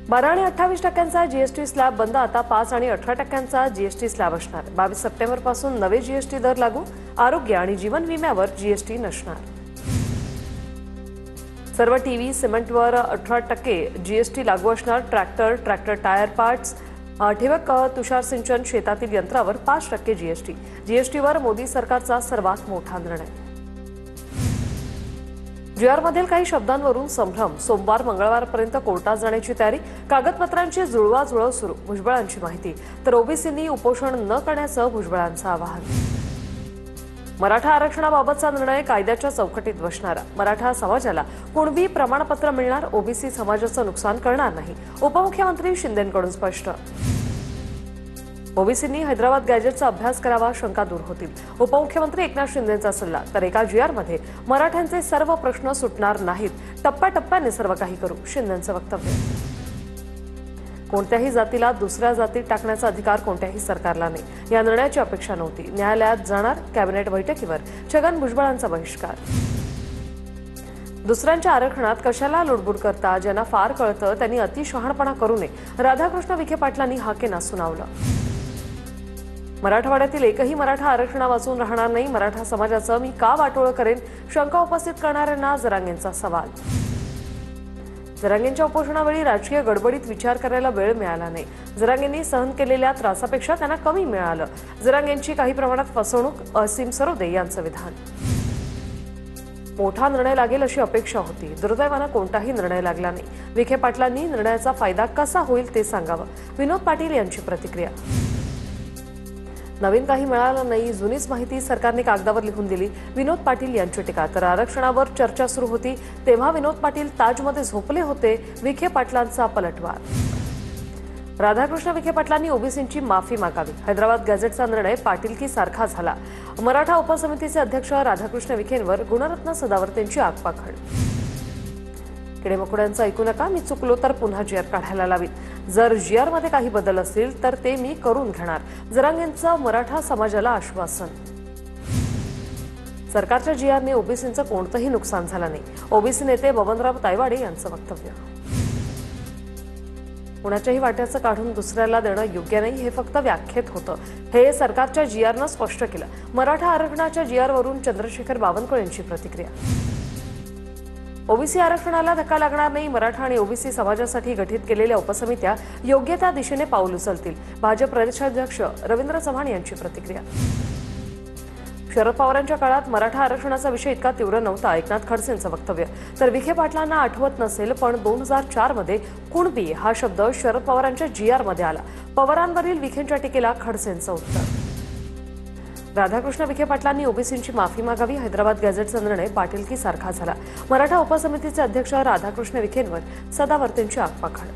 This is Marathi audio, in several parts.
12 आणि 28% जीएसटी स्लॅब बंद, आता 5 आणि 18% जीएसटी स्लॅब असणार। 22 सप्टेंबरपासून नवे जीएसटी दर लागू, आरोग्य आणि जीवन विम्यावर जीएसटी नसणार। सर्व टीव्ही सिमेंटवर 18% जीएसटी लागू असणार। ट्रॅक्टर टायर पार्ट्स, ठिबक तुषार सिंचन शेतातील यंत्रावर 5% जीएसटी। जीएसटीवर मोदी सरकारचा सर्वात मोठा निर्णय। जीआरमधील काही शब्दांवरून संभ्रम, सोमवार मंगळवारपर्यंत कोर्टात जाण्याची तयारी, कागदपत्रांची जुळवाजुळव सुरू, भुजबळांची माहिती। तर ओबीसींनी उपोषण न करण्याचं भुजबळांचं आवाहन। मराठा आरक्षणाबाबतचा निर्णय कायद्याच्या चौकटीत बसणारा, मराठा समाजाला कुणबी प्रमाणपत्र मिळणार, ओबीसी समाजाचं नुकसान करणार नाही, उपमुख्यमंत्री शिंदेंकडून स्पष्ट। ओबीसींनी हैदराबाद गॅजेटचा अभ्यास करावा, शंका दूर होतील, उपमुख्यमंत्री एकनाथ शिंदेंचा सल्ला। तर एका जीआरमध्ये मराठ्यांचे सर्व प्रश्न सुटणार नाहीत, टप्प्याटप्प्याने सर्व काही करू, शिंदेंचं वक्तव्य। कोणत्याही जातीला दुसऱ्या जातीत टाकण्याचा अधिकार कोणत्याही सरकारला नाही, या निर्णयाची अपेक्षा नव्हती, न्यायालयात जाणार, कॅबिनेट बैठकीवर छगन भुजबळांचा बहिष्कार। दुसऱ्यांच्या आरक्षणात कशाला लुडबुड करता, ज्यांना फार कळतं त्यांनी अतिशहाणपणा करू नये, राधाकृष्ण विखे पाटलांनी हाकेना सुनावलं। मराठवाड्यातील एकही मराठा आरक्षणा वाचून राहणार नाही, मराठा समाजाचं मी का वाटोळं करेन, शंका उपस्थित करणाऱ्यांना जरांगेंचा सवाल। जरांगेंच्या उपोषणावेळी राजकीय गडबडीत विचार करायला वेळ मिळाला नाही, जरांगेंनी सहन केलेल्या त्रासापेक्षा त्यांना कमी मिळालं, जरांगेंची काही प्रमाणात फसवणूक, असीम सरोदे यांचं विधान। मोठा निर्णय लागेल अशी अपेक्षा होती, दुर्दैवानं कोणताही निर्णय लागला नाही, विखे पाटलांनी निर्णयाचा फायदा कसा होईल ते सांगावं, विनोद पाटील यांची प्रतिक्रिया। नवीन काही मिळालं नाही, जुनीच माहिती सरकारने कागदावर लिहून दिली, विनोद पाटील यांची टीका। तर आरक्षणावर चर्चा सुरू होती तेव्हा विनोद पाटील ताजमध्ये झोपले होते, विखे पाटलांचा पलटवार। राधाकृष्ण विखे पाटलांनी ओबीसींची माफी मागावी, हैदराबाद गॅझेटचा निर्णय पाटीलकी सारखा झाला, मराठा उपसमितीचे अध्यक्ष राधाकृष्ण विखेंवर गुणरत्न सदावर्तेंची आगपाखड। किडेमकुड्यांचं ऐकू नका, मी चुकलो तर पुन्हा जीआर काढायला लावीन, जर जीआरमध्ये काही बदल असतील तर ते मी करून घेणार, जरांगेंचं मराठा समाजाला आश्वासन। सरकारच्या जीआरने ओबीसींचं कोणतंही नुकसान झालं नाही, ओबीसी नेते बबनराव तायवाडे यांचं वक्तव्य। कुणाच्याही वाट्याचं काढून दुसऱ्याला देणं योग्य नाही, हे फक्त व्याख्येत होतं, हे सरकारच्या जीआरनं स्पष्ट केलं। मराठा आरक्षणाच्या जीआरवरून चंद्रशेखर बावनकुळे यांची प्रतिक्रिया। ओबीसी आरक्षणाला धक्का लागणार नाही, मराठा आणि ओबीसी समाजासाठी गठीत केलेल्या उपसमित्या योग्य त्या दिशेने पाऊल उचलतील, भाजप प्रदेशाध्यक्ष रवींद्र चव्हाण यांची प्रतिक्रिया। शरद पवारांच्या काळात मराठा आरक्षणाचा विषय इतका तीव्र नव्हता, एकनाथ खडसेंचं वक्तव्य। तर विखे पाटलांना आठवत नसेल पण 2004 मध्ये कुणबी हा शब्द शरद पवारांच्या जीआरमध्ये आला, पवारांवरील विखेंच्या टीकेला खडसेंचं उत्तर। राधाकृष्ण विखे पाटलांनी ओबीसींची माफी मागावी, हैदराबाद गॅझेटचा निर्णय पाटीलकी सारखा झाला, मराठा उपसमितीचे अध्यक्ष राधाकृष्ण विखेंवर सदावर्तेंची आगपाखड।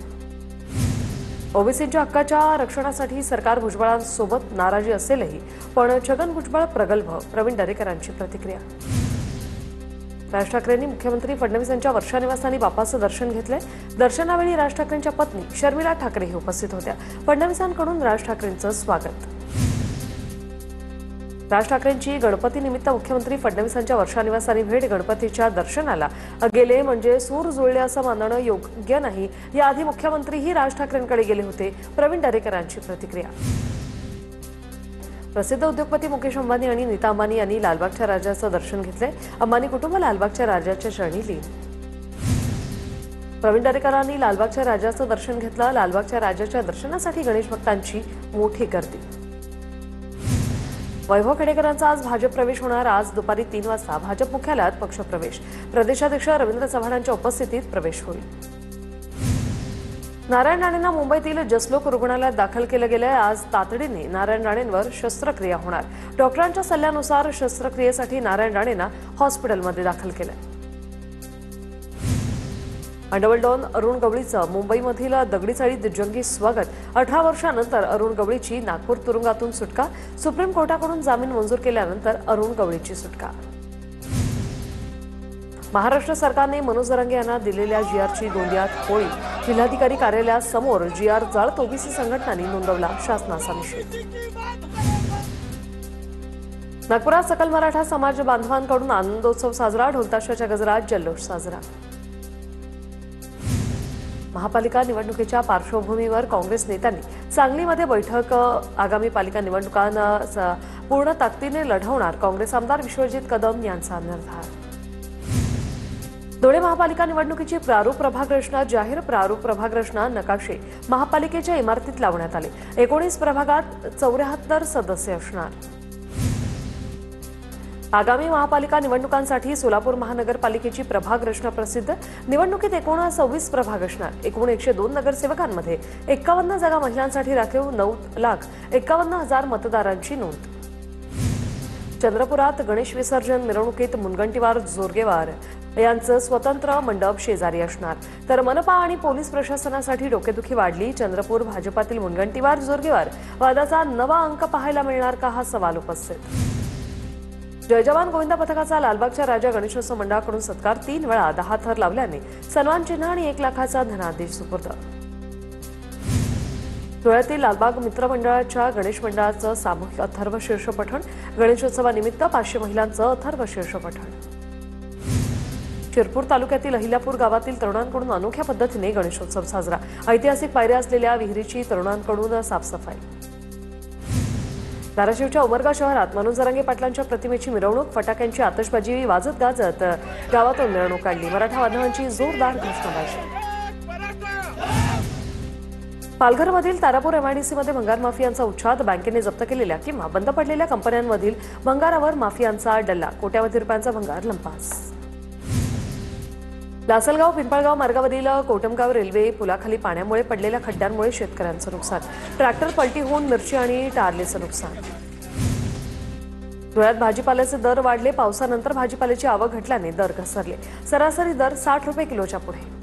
ओबीसींच्या हक्काच्या रक्षणासाठी सरकार भुजबळांसोबत नाराजी असेलही पण छगन भुजबळ प्रगल्भ, प्रवीण दरेकरांची प्रतिक्रिया। राज ठाकरेंनी मुख्यमंत्री फडणवीस यांच्या वर्षा निवासस्थानी बाप्पाचं दर्शन घेतले, दर्शनावेळी राज ठाकरेंच्या पत्नी शर्मिला ठाकरेही उपस्थित होत्या, फडणवीसांकडून राज ठाकरेंचं स्वागत। राज ठाकरेंची गणपतीनिमित्त मुख्यमंत्री फडणवीसांच्या वर्षा निवासस्थानी भेट, गणपतीच्या दर्शनाला गेले म्हणजे सूर जुळले असं मानणं योग्य नाही, याआधी मुख्यमंत्रीही राज ठाकरेंकडे गेले होते, प्रवीण दरेकरांची प्रतिक्रिया। प्रसिद्ध उद्योगपती मुकेश अंबानी आणि नीता अंबानी यांनी लालबागच्या राजाचं दर्शन घेतले, अंबानी कुटुंब लालबागच्या राजाच्या चरणी लीन। प्रवीण दरेकरांनी लालबागच्या राजाचं दर्शन घेतलं, लालबागच्या राजाच्या दर्शनासाठी गणेश भक्तांची मोठी गर्दी। वैभव खेडेकरांचा आज भाजप प्रवेश होणार, आज दुपारी 3 वाजता भाजप मुख्यालयात पक्षप्रवेश, प्रदेशाध्यक्ष रवींद्र चव्हाणांच्या उपस्थितीत प्रवेश होईल। नारायण राणेंना मुंबईतील जसलोक रुग्णालयात दाखल केलं गेलंय, आज तातडीने नारायण राणेंवर शस्त्रक्रिया होणार, डॉक्टरांच्या सल्ल्यानुसार शस्त्रक्रियेसाठी नारायण राणेंना हॉस्पिटलमध्ये दाखल केलंय। अंडरवर्ल्ड डॉन अरुण गवळीचं मुंबईमधील दगडी चाळीत जंगी स्वागत, 18 वर्षांनंतर अरुण गवळीची नागपूर तुरुंगातून सुटका, सुप्रीम कोर्टाकडून जामीन मंजूर केल्यानंतर अरुण गवळीची सुटका। महाराष्ट्र सरकारने मनोज जरांगे यांना दिलेल्या जीआरची गोंदियात होळी, जिल्हाधिकारी कार्यालयासमोर जीआर जाळत ओबीसी संघटनांनी नोंदवला शासनाचा निषेध। नागपुरात सकल मराठा समाज बांधवांकडून आनंदोत्सव साजरा, ढोलताशाच्या गजरात जल्लोष साजरा। महापालिका निवडणुकीच्या पार्श्वभूमीवर काँग्रेस नेत्यांनी सांगलीमध्ये बैठक आगामी पालिका निवडणुकांना पूर्ण ताकदीने लढवणार काँग्रेस आमदार विश्वजित कदम यांचा निर्धार। धुळे महापालिका निवडणुकीची प्रारूप प्रभाग रचना जाहीर। प्रारूप प्रभाग रचना नकाशे महापालिकेच्या इमारतीत लावण्यात आले। 19 प्रभागात 74 सदस्य असणार। आगामी महापालिका निवडणुकांसाठी सोलापूर महानगरपालिकेची प्रभाग रचना प्रसिद्ध। निवडणुकीत एकूण 26 प्रभाग असणार। एकूण 102 नगरसेवकांमध्ये 51 जागा महिलांसाठी राखीव, 9,51,000 मतदारांची नोंद। चंद्रपुरात गणेश विसर्जन मिरवणुकीत मुनगंटीवार जोरगेवार यांचं स्वतंत्र मंडप शेजारी असणार। तर मनपा आणि पोलीस प्रशासनासाठी डोकेदुखी वाढली। चंद्रपूर भाजपातील मुनगंटीवार जोरगेवार वादाचा नवा अंक पाहायला मिळणार का, हा सवाल उपस्थित। जय जवान गोविंदा पथकाचा लालबागच्या राजा गणेशोत्सव मंडळाकडून सत्कार। 3 वेळा 10 थर लावल्याने सन्मान चिन्ह आणि 1 लाखाचा धनादेश सुपूर्द। धुळ्यातील लालबाग मित्र मंडळाच्या गणेश मंडळाचं सामूहिक अथर्व शीर्ष पठण। गणेशोत्सवानिमित्त 500 महिलांचं अथर्व शीर्ष पठण। शिरपूर तालुक्यातील अहिल्यापूर गावातील तरुणांकडून अनोख्या पद्धतीने गणेशोत्सव साजरा। ऐतिहासिक पायऱ्या असलेल्या विहिरीची तरुणांकडून साफसफाई। धाराशिवच्या उमरगा शहरात मनोज जरांगे पाटलांच्या प्रतिमेची मिरवणूक। फटाक्यांची आतषबाजी वाजत गाजत गावातून मिरवणूक काढली। मराठा बांधवांची जोरदार घोषणाबाजी। पालघरमधील तारापूर एमआयडीसीमध्ये भंगार माफियांचा उच्छाद। बँकेने जप्त केलेल्या किंवा बंद पडलेल्या कंपन्यांमधील भंगारावर माफियांचा डल्ला। कोट्यावधी रुपयांचा भंगार लंपास। लासलगाव पिंपळगाव मार्गावरील कोटमगाव रेल्वे पुलाखाली पाण्यामुळे पडलेल्या खड्ड्यांमुळे शेतकऱ्यांचं नुकसान। ट्रॅक्टर पलटी होऊन मिरची आणि टारलेचं नुकसान। धुळ्यात भाजीपाल्याचे दर वाढले। पावसानंतर भाजीपाल्याची आवक घटल्याने दर घसरले। सरासरी दर 60 रुपये किलोच्या पुढे।